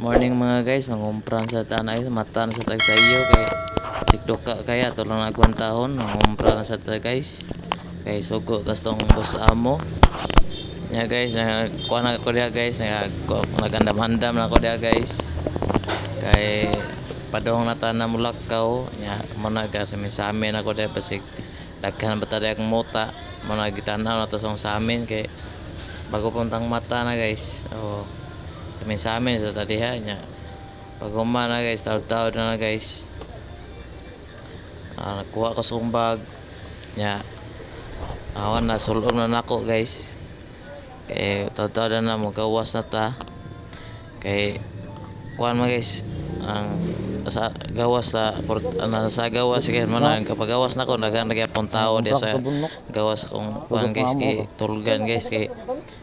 Morning mga guys, mangumpran sa tanay, mata na sa tag sa iyo kay sikdoka kaya tulong na agwan tahon, mangumpran na sa tag guys. Kay sugo tas tong boss amo. Ya guys, kuha na ko diha guys, nagandam-handam na ko diha guys. Kay padong na tanan mulakaw, nya mo na ka sa amin ako diha basig daghan ba ta akong muta, mo na gitanaw na to sa amin kay bago puntang mata na guys. Oh, sa amin sa tadiha nya pag na guys, taod-taod na guys. Nakuha ko sumbag nya awan na sulod na nako guys. Kay taod-taod na mo gawas na ta. Kay kuan mo guys, ang sa gawas sa gawas kay man kapag gawas na ko naghan gyapon tao diya sa gawas kong kuan guys kay tulgan guys kay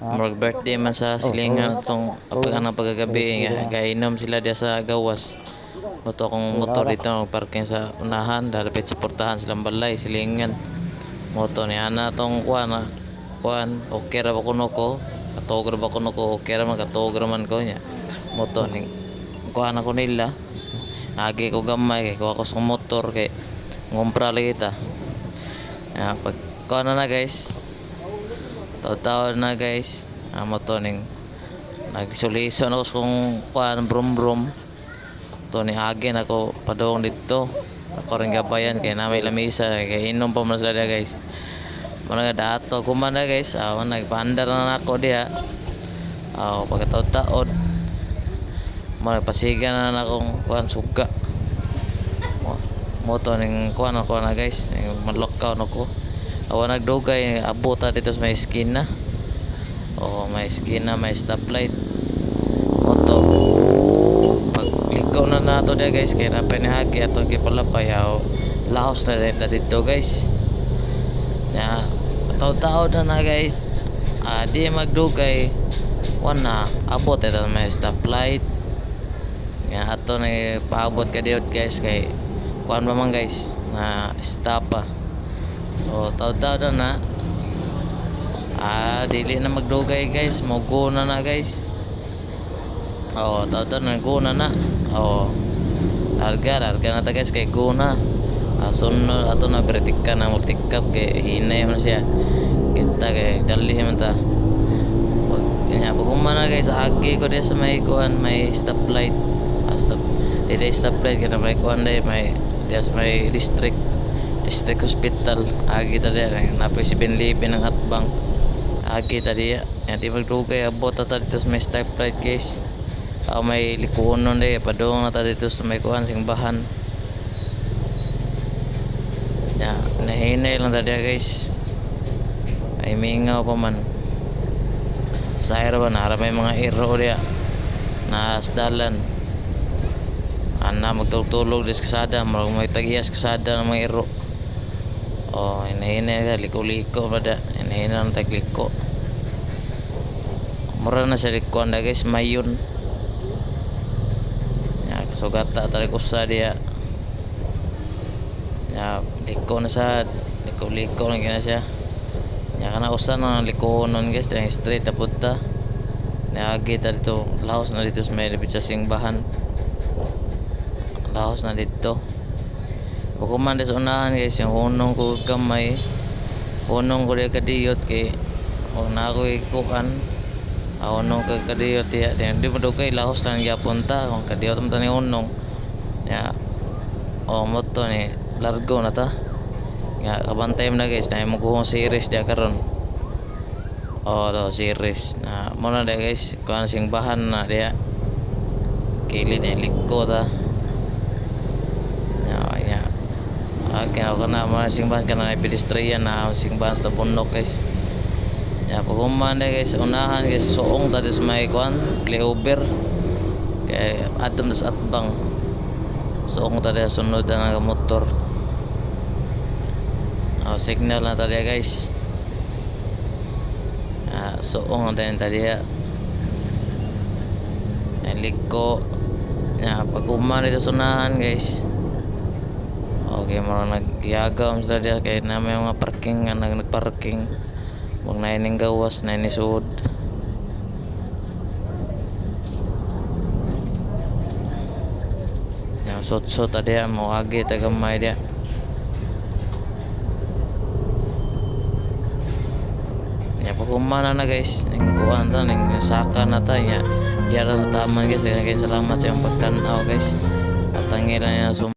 mag birthday man sa silingan tong pagagabi nga gainom sila diya sa gawas. Moto kong motor dito parking sa unahan dapat suportahan silang balay silingan. Moto ni ana tong kuan okay ra ba kuno ko katog ra ba kuno ko okay ra man katog ra man ko nya moto ning kuan ako nila agi ko gamay kay kuha ko sa motor kay ngumpra lagi ta. Pag kuha na guys, taw na guys, moto ning nagsulison ako kung kuha brum brum to ni agi na ko padong dito ako rin gabayan kay na may lamisa kay inom pa man sila guys. Mga dato kumana guys, nagpaandar na ako diha. Pagkataod-taod magpasigan na akong kuan suga moto ning kuan ako na guys, ning madlokaw nako awan nagdugay abot dito sa may esquina. May esquina, may stoplight moto pag ikaw na nato dia guys kay na pinahagi atong gipalapay lahos na dito guys nya taod-taod na guys. Di magdugay wana abot ito may stoplight nga ato na paabot ka diot guys kay kuan ba man guys na stop pa. Taod-taod na dili na magdugay guys, mogo na guys. Taod-taod na guna na. Larga na ta guys kay guna. Sunod ato na bertika na multikap kay hinay man siya kita kay dali man ta. Pag humana guys agi ko sa may kuan may stoplight. Dili stoplight kana may kuan may district hospital agi ta diya napay si Benlipin ng atbang agi ta diya di magdugay abot ta dito sa may stoplight guys. May likunon padong na ta dito sa may kuan simbahan nya nahinay lang ta diya guys. Ay mingaw pa man sa ba nara may mga iro diya na asdalan magtulog dis kasada may tagiyas kasada ng mga iro. Hinahinay liko-liko pada hinahinay ng tagliko mura na sa likuan na guys mayon kasugata tarik usa diya liko na sa liko-liko lang gina siya kana usa na likonon guys dahil straight na punta naagi ta dito lahos na dito sa may lapit sa simbahan lahos na dito. Pagkuman sa unahan guys yung hunong ko gamay hunong ko diya kadiyot kay na ako ikuan hunong ka kadiyot diya di madugay lahos lang gyapon ta kung kadiyot man ta ni hunong nya moto ni largo na ta nga kabantay mo na guys na mo series diya karon series na mo na diya guys kuan sing bahan na diya kilid ni liko ta kaya ako na mga singbahan ka na pedestrian na singbahan sa punok guys. Pag humanda guys unahan guys suong tadi sa may kuan layover kay adom sa atbang suong tadi sunod na ng motor. Signal na tadi guys suong na tadi liko pag humanda sa unahan guys. Okay, marang nagyagam sila diya kay na may mga parking nga nagparking wag na ining gawas na ini suod sot-sot dia mo agi tagamay dia. Ya pagkumana na guys, ning kuan ta ning saka na ta nya. Diara sa taman guys, daghang salamat sa imong pagtan-aw guys. At tangiran na